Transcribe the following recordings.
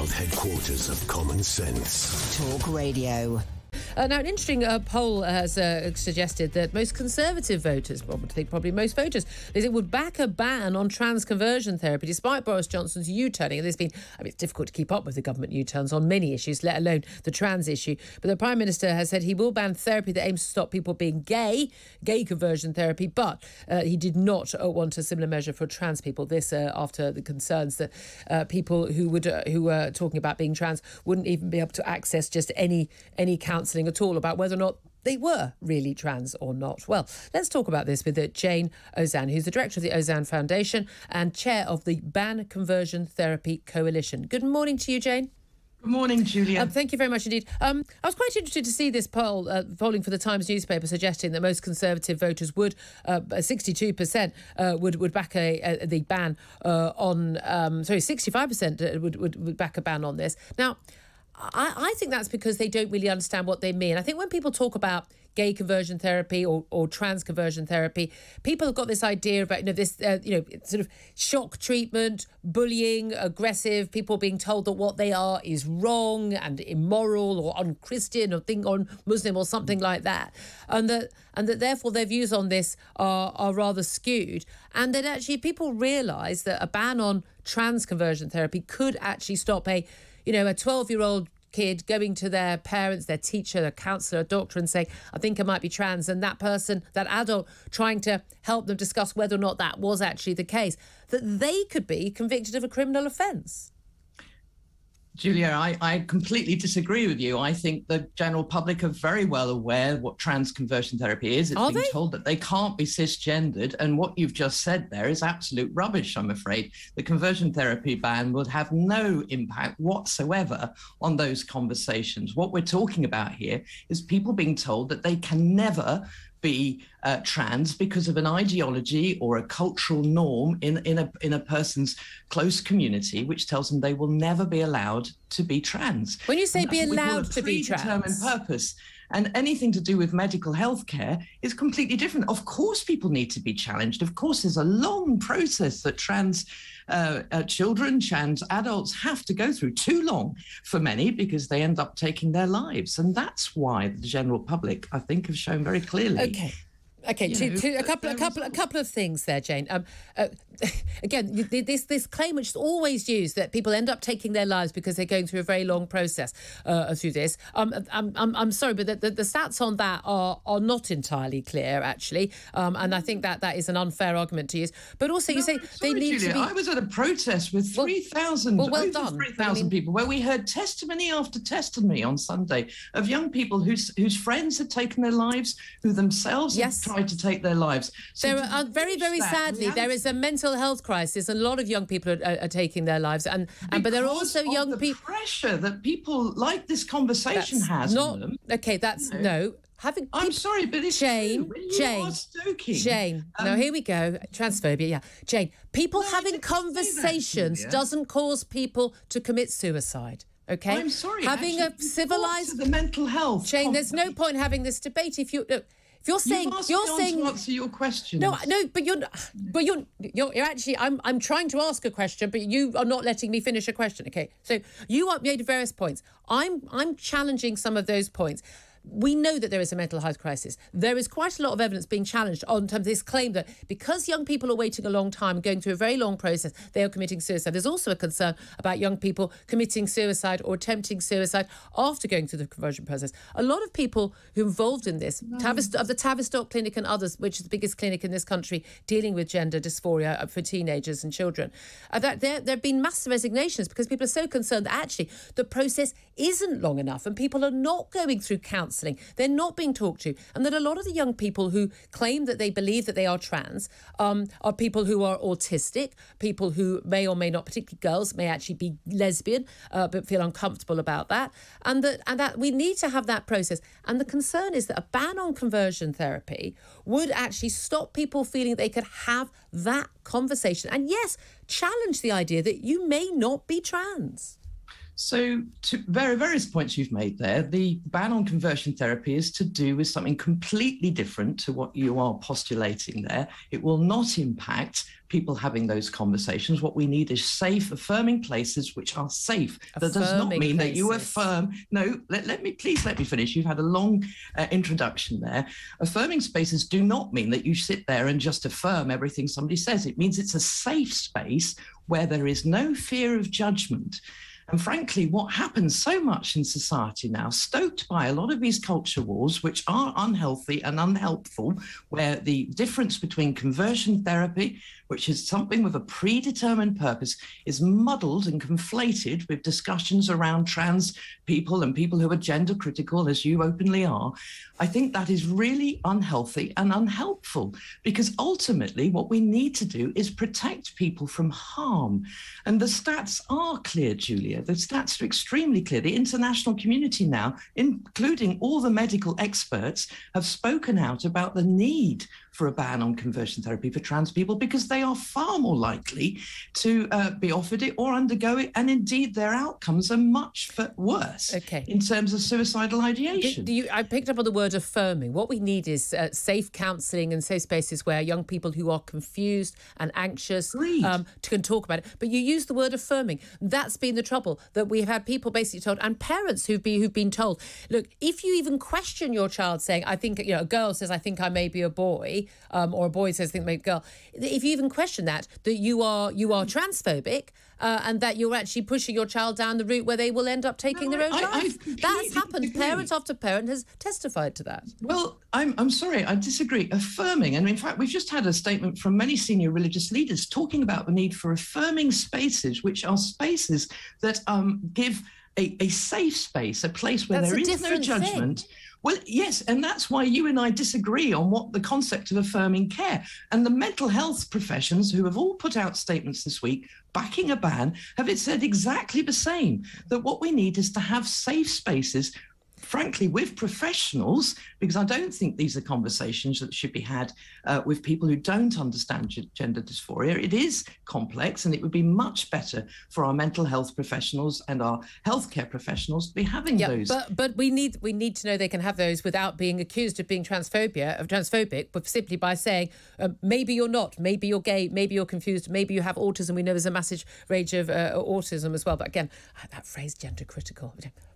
world headquarters of common sense. Talk Radio. Now, an interesting poll has suggested that most Conservative voters, probably most voters, they would back a ban on trans conversion therapy, despite Boris Johnson's U-turning. And it's difficult to keep up with the government U-turns on many issues, let alone the trans issue. But the Prime Minister has said he will ban therapy that aims to stop people being gay conversion therapy, but he did not want a similar measure for trans people. This after the concerns that people who were talking about being trans wouldn't even be able to access just any counselling at all about whether or not they were really trans or not. Well, let's talk about this with Jane Ozanne, who's the director of the Ozanne Foundation and chair of the Ban Conversion Therapy Coalition. Good morning to you, Jane. Good morning, Julia. Thank you very much indeed. I was quite interested to see this polling for the Times newspaper suggesting that most Conservative voters would, 62% would back the ban on, 65% would back a ban on this. Now, I think that's because they don't really understand what they mean. I think when people talk about gay conversion therapy or trans conversion therapy, people have got this idea about this sort of shock treatment, bullying, aggressive, people being told that what they are is wrong and immoral or unchristian or Muslim or something like that, and that therefore their views on this are rather skewed, and that actually people realise that a ban on trans conversion therapy could actually stop a 12-year-old kid going to their parents, their teacher, their counsellor, a doctor and saying, I think I might be trans, and that person, that adult, trying to help them discuss whether or not that was actually the case, that they could be convicted of a criminal offence. Julia, I completely disagree with you. I think the general public are very well aware what trans conversion therapy is. It's being told that they can't be cisgendered. And what you've just said there is absolute rubbish, I'm afraid. The conversion therapy ban would have no impact whatsoever on those conversations. What we're talking about here is people being told that they can never be trans because of an ideology or a cultural norm in a person's close community, which tells them they will never be allowed to be trans. When you say be allowed to be trans, predetermined purpose. And anything to do with medical health care is completely different. Of course, people need to be challenged. Of course, there's a long process that trans children, trans adults have to go through, too long for many, because they end up taking their lives. And that's why the general public, I think, have shown very clearly. Okay, a couple of things there, Jane. Again, this claim which is always used that people end up taking their lives because they're going through a very long process through this. I'm sorry, but the stats on that are not entirely clear, actually, and I think that is an unfair argument to use. But also, you say they need Julia, to be. I was at a protest with 3,000 people, where we heard testimony after testimony on Sunday of young people whose friends had taken their lives, who themselves had tried to take their lives. So there are very sadly, there is a mental health crisis, and a lot of young people are taking their lives, but there are also young people. Pressure that people like this conversation has on them. Okay, I'm sorry, but it's Jane. No, here we go. Transphobia, yeah. Jane, people having conversations doesn't cause people to commit suicide. Okay, I'm sorry. Having a civilized the mental health. Jane, there's no point having this debate if you. If you're saying to answer your question. No, but you're actually. I'm trying to ask a question, but you are not letting me finish a question. Okay, so you made various points. I'm challenging some of those points. We know that there is a mental health crisis. There is quite a lot of evidence being challenged on terms of this claim that because young people are waiting a long time, going through a very long process, they are committing suicide. There's also a concern about young people committing suicide or attempting suicide after going through the conversion process. A lot of people who are involved in this, of the Tavistock Clinic and others, which is the biggest clinic in this country dealing with gender dysphoria for teenagers and children, that there have been mass resignations because people are so concerned that actually the process isn't long enough and people are not going through counselling. They're not being talked to, and that a lot of the young people who claim that they believe that they are trans are people who are autistic, people who may or may not, particularly girls, may actually be lesbian but feel uncomfortable about that, and that we need to have that process. And the concern is that a ban on conversion therapy would actually stop people feeling they could have that conversation and, yes, challenge the idea that you may not be trans. So, to various points you've made there, the ban on conversion therapy is to do with something completely different to what you are postulating there. It will not impact people having those conversations. What we need is safe, affirming places which are safe. That does not mean that you affirm. No, let me finish. You've had a long introduction there. Affirming spaces do not mean that you sit there and just affirm everything somebody says. It means it's a safe space where there is no fear of judgment. And frankly, what happens so much in society now, stoked by a lot of these culture wars, which are unhealthy and unhelpful, where the difference between conversion therapy, which is something with a predetermined purpose, is muddled and conflated with discussions around trans people and people who are gender critical, as you openly are. I think that is really unhealthy and unhelpful, because ultimately what we need to do is protect people from harm. And the stats are clear, Julia. The stats are extremely clear. The international community now, including all the medical experts, have spoken out about the need for a ban on conversion therapy for trans people, because they are far more likely to be offered it or undergo it. And indeed, their outcomes are much worse in terms of suicidal ideation. I picked up on the word affirming. What we need is safe counselling and safe spaces where young people who are confused and anxious can talk about it. But you use the word affirming. That's been the trouble, that we've had people basically told, and parents who've been told, look, if you even question your child saying, I think, a girl says, I think I may be a boy, or a boy says, I think I may be a girl, if you even question that you are transphobic, and that you're actually pushing your child down the route where they will end up taking their own life. That's happened. Parent after parent has testified to that. Well, I'm sorry, I disagree. Affirming, and in fact, we've just had a statement from many senior religious leaders talking about the need for affirming spaces, which are spaces that give a safe space, a place where there is no judgment. Well, yes, and that's why you and I disagree on what the concept of affirming care. And the mental health professions, who have all put out statements this week backing a ban, have said exactly the same, that what we need is to have safe spaces, frankly, with professionals, because I don't think these are conversations that should be had with people who don't understand gender dysphoria. It is complex, and it would be much better for our mental health professionals and our healthcare professionals to be having those. But we need to know they can have those without being accused of being transphobic, but simply by saying, maybe you're not, maybe you're gay, maybe you're confused, maybe you have autism. We know there's a massive range of autism as well. But again, that phrase, gender critical,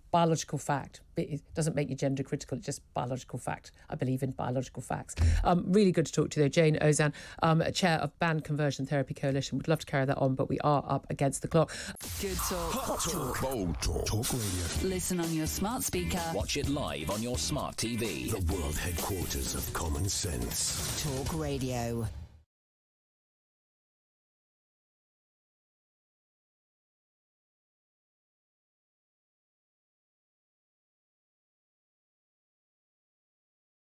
biological fact. It doesn't make you gender critical, it's just biological fact. I believe in biological facts. Really good to talk to you, though. Jane Ozanne, chair of Banned Conversion Therapy Coalition. Would love to carry that on, but we are up against the clock. Good talk. Hot talk. Bold talk. Talk radio. Listen on your smart speaker. Watch it live on your smart TV. The world headquarters of common sense. Talk Radio.